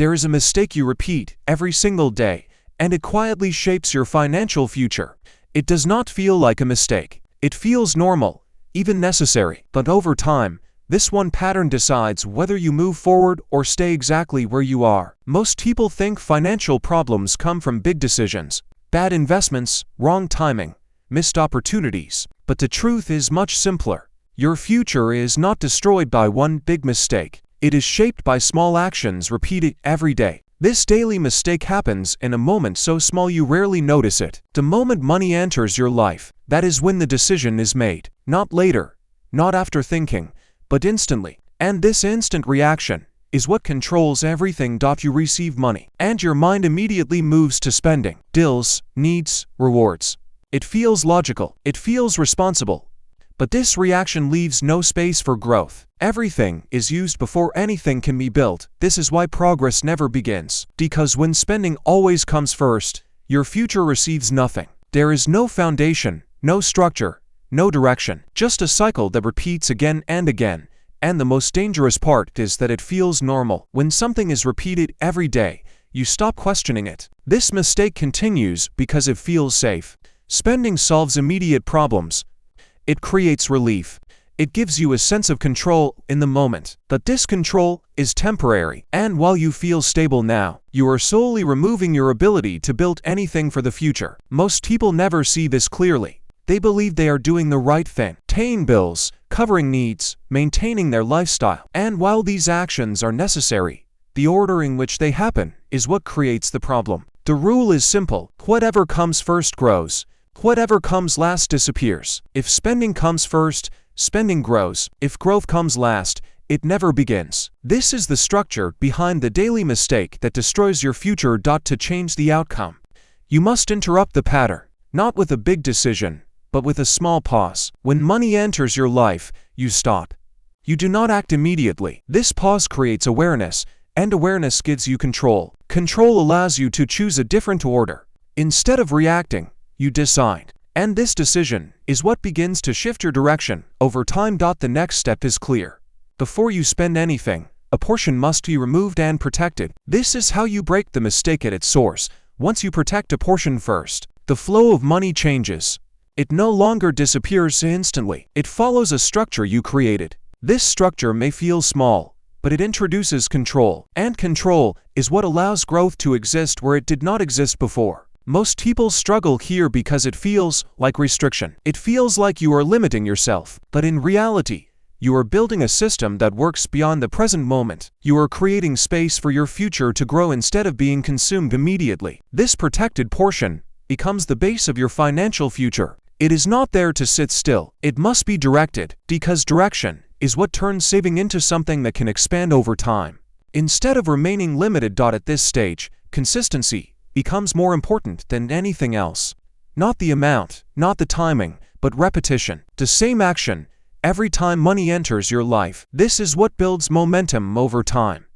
There is a mistake you repeat every single day, and it quietly shapes your financial future. It does not feel like a mistake. It feels normal, even necessary. But over time, this one pattern decides whether you move forward or stay exactly where you are. Most people think financial problems come from big decisions, bad investments, wrong timing, missed opportunities. But the truth is much simpler. Your future is not destroyed by one big mistake. It is shaped by small actions repeated every day. This daily mistake happens in a moment so small you rarely notice it. The moment money enters your life, that is when the decision is made. Not later, not after thinking, but instantly. And this instant reaction is what controls everything. You receive money, and your mind immediately moves to spending, deals, needs, rewards. It feels logical. It feels responsible. But this reaction leaves no space for growth. Everything is used before anything can be built. This is why progress never begins. Because when spending always comes first, your future receives nothing. There is no foundation, no structure, no direction, just a cycle that repeats again and again. And the most dangerous part is that it feels normal. When something is repeated every day, you stop questioning it. This mistake continues because it feels safe. Spending solves immediate problems. It creates relief. It gives you a sense of control in the moment. But this control is temporary. And while you feel stable now, you are solely removing your ability to build anything for the future. Most people never see this clearly. They believe they are doing the right thing, paying bills, covering needs, maintaining their lifestyle. And while these actions are necessary, the order in which they happen is what creates the problem. The rule is simple. Whatever comes first grows. Whatever comes last disappears. If spending comes first, spending grows. If growth comes last, it never begins. This is the structure behind the daily mistake that destroys your future. To change the outcome, you must interrupt the pattern, not with a big decision, but with a small pause. When money enters your life, you stop. You do not act immediately. This pause creates awareness, and awareness gives you control. Control allows you to choose a different order. Instead of reacting, you decide. And this decision is what begins to shift your direction. Over time, the next step is clear. Before you spend anything, a portion must be removed and protected. This is how you break the mistake at its source. Once you protect a portion first, the flow of money changes. It no longer disappears instantly. It follows a structure you created. This structure may feel small, but it introduces control. And control is what allows growth to exist where it did not exist before. Most people struggle here because it feels like restriction. It feels like you are limiting yourself. But in reality, you are building a system that works beyond the present moment. You are creating space for your future to grow instead of being consumed immediately. This protected portion becomes the base of your financial future. It is not there to sit still. It must be directed, because direction is what turns saving into something that can expand over time. Instead of remaining limited. At this stage, consistency becomes more important than anything else. Not the amount, not the timing, but repetition. The same action every time money enters your life. This is what builds momentum over time.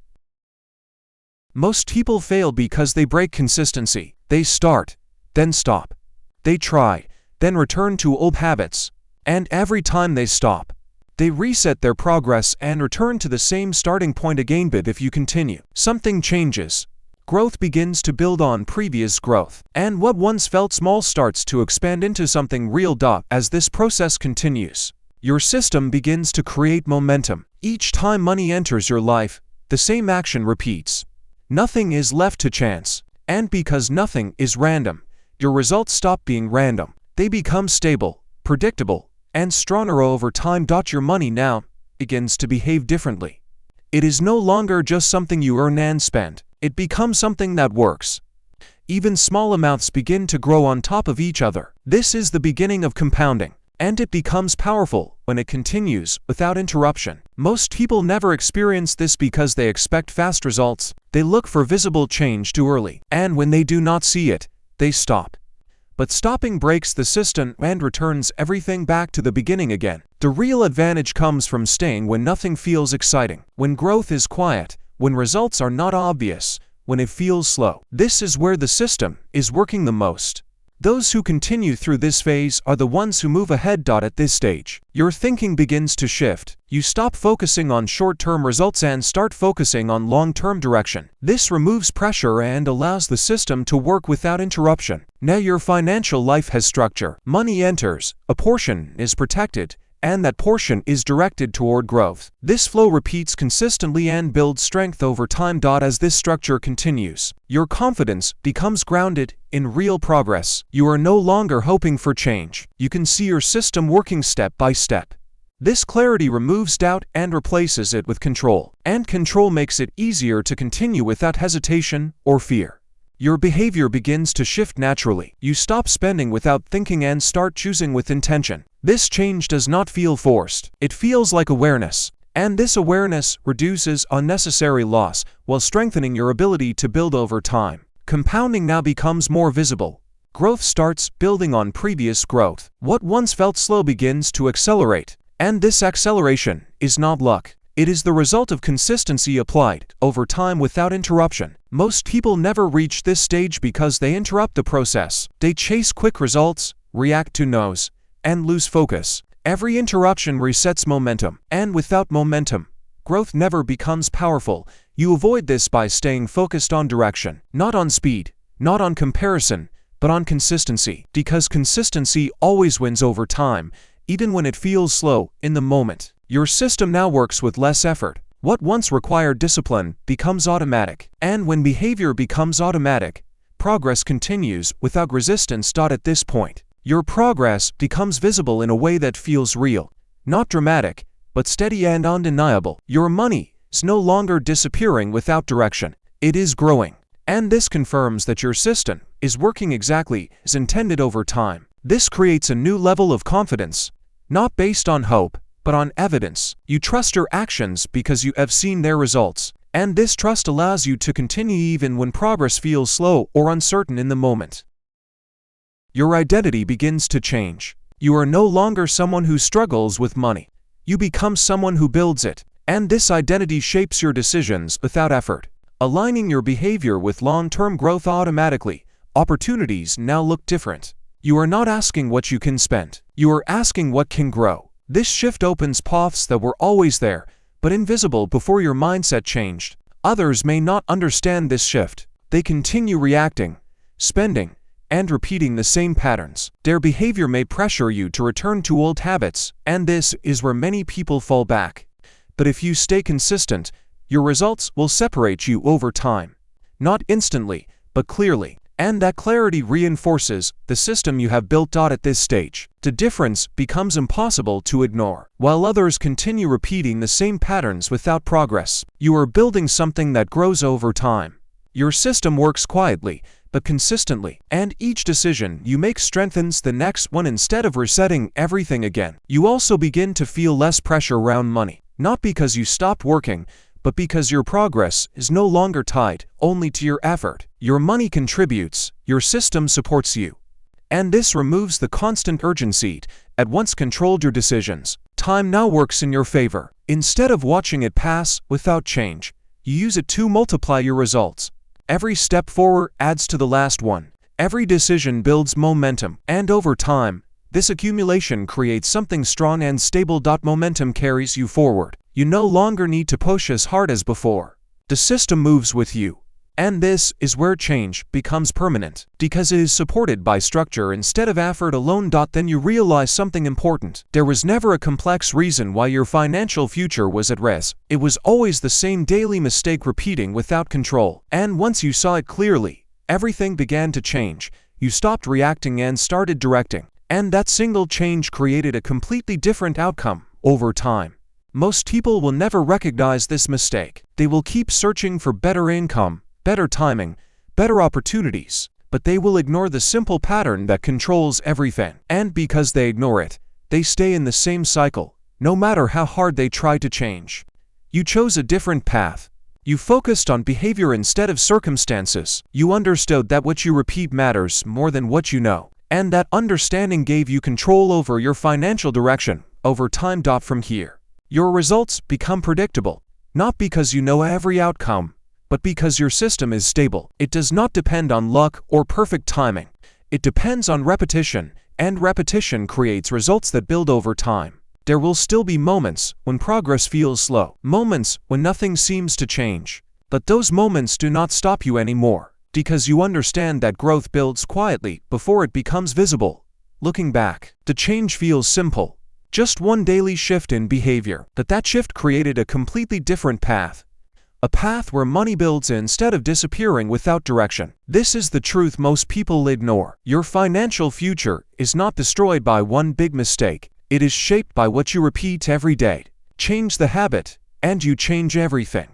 Most people fail because they break consistency. They start, then stop. They try, then return to old habits. And every time they stop, they reset their progress and return to the same starting point again. But if you continue, something changes. Growth begins to build on previous growth. And what once felt small starts to expand into something real. As this process continues, your system begins to create momentum. Each time money enters your life, the same action repeats. Nothing is left to chance. And because nothing is random, your results stop being random. They become stable, predictable, and stronger over time. Your money now begins to behave differently. It is no longer just something you earn and spend. It becomes something that works. Even small amounts begin to grow on top of each other. This is the beginning of compounding, and it becomes powerful when it continues without interruption. Most people never experience this because they expect fast results. They look for visible change too early, and when they do not see it, they stop. But stopping breaks the system and returns everything back to the beginning again. The real advantage comes from staying when nothing feels exciting, when growth is quiet, when results are not obvious, when it feels slow. This is where the system is working the most. Those who continue through this phase are the ones who move ahead. At this stage, your thinking begins to shift. You stop focusing on short-term results and start focusing on long-term direction. This removes pressure and allows the system to work without interruption. Now your financial life has structure. Money enters, a portion is protected, and that portion is directed toward growth. This flow repeats consistently and builds strength over time. As this structure continues, your confidence becomes grounded in real progress. You are no longer hoping for change. You can see your system working step by step. This clarity removes doubt and replaces it with control, and control makes it easier to continue without hesitation or fear. Your behavior begins to shift naturally. You stop spending without thinking and start choosing with intention. This change does not feel forced. It feels like awareness. And this awareness reduces unnecessary loss while strengthening your ability to build over time. Compounding now becomes more visible. Growth starts building on previous growth. What once felt slow begins to accelerate. And this acceleration is not luck. It is the result of consistency applied over time without interruption. Most people never reach this stage because they interrupt the process. They chase quick results, react to no's, and lose focus. Every interruption resets momentum, and without momentum, growth never becomes powerful. You avoid this by staying focused on direction, not on speed, not on comparison, but on consistency. Because consistency always wins over time, even when it feels slow in the moment. Your system now works with less effort. What once required discipline becomes automatic. And when behavior becomes automatic, progress continues without resistance. At this point, your progress becomes visible in a way that feels real, not dramatic, but steady and undeniable. Your money is no longer disappearing without direction. It is growing. And this confirms that your system is working exactly as intended over time. This creates a new level of confidence, not based on hope, but on evidence. You trust your actions because you have seen their results, and this trust allows you to continue even when progress feels slow or uncertain in the moment. Your identity begins to change. You are no longer someone who struggles with money. You become someone who builds it, and this identity shapes your decisions without effort, aligning your behavior with long-term growth automatically. Opportunities now look different. You are not asking what you can spend. You are asking what can grow. This shift opens paths that were always there, but invisible before your mindset changed. Others may not understand this shift. They continue reacting, spending, and repeating the same patterns. Their behavior may pressure you to return to old habits, and this is where many people fall back. But if you stay consistent, your results will separate you over time. Not instantly, but clearly. And that clarity reinforces the system you have built. At this stage, the difference becomes impossible to ignore. While others continue repeating the same patterns without progress, you are building something that grows over time. Your system works quietly, but consistently, and each decision you make strengthens the next one instead of resetting everything again. You also begin to feel less pressure around money, not because you stopped working, but because your progress is no longer tied only to your effort. Your money contributes, your system supports you. And this removes the constant urgency that once controlled your decisions. Time now works in your favor. Instead of watching it pass without change, you use it to multiply your results. Every step forward adds to the last one. Every decision builds momentum, and over time, this accumulation creates something strong and stable. Momentum carries you forward. You no longer need to push as hard as before. The system moves with you. And this is where change becomes permanent, because it is supported by structure instead of effort alone. Then you realize something important. There was never a complex reason why your financial future was at risk. It was always the same daily mistake repeating without control. And once you saw it clearly, everything began to change. You stopped reacting and started directing. And that single change created a completely different outcome over time. Most people will never recognize this mistake. They will keep searching for better income, better timing, better opportunities, but they will ignore the simple pattern that controls everything. And because they ignore it, they stay in the same cycle, no matter how hard they try to change. You chose a different path. You focused on behavior instead of circumstances. You understood that what you repeat matters more than what you know. And that understanding gave you control over your financial direction over time. From here, your results become predictable, not because you know every outcome, but because your system is stable. It does not depend on luck or perfect timing. It depends on repetition, and repetition creates results that build over time. There will still be moments when progress feels slow, moments when nothing seems to change. But those moments do not stop you anymore, because you understand that growth builds quietly before it becomes visible. Looking back, the change feels simple. Just one daily shift in behavior, but that shift created a completely different path. A path where money builds instead of disappearing without direction. This is the truth most people ignore. Your financial future is not destroyed by one big mistake. It is shaped by what you repeat every day. Change the habit, and you change everything.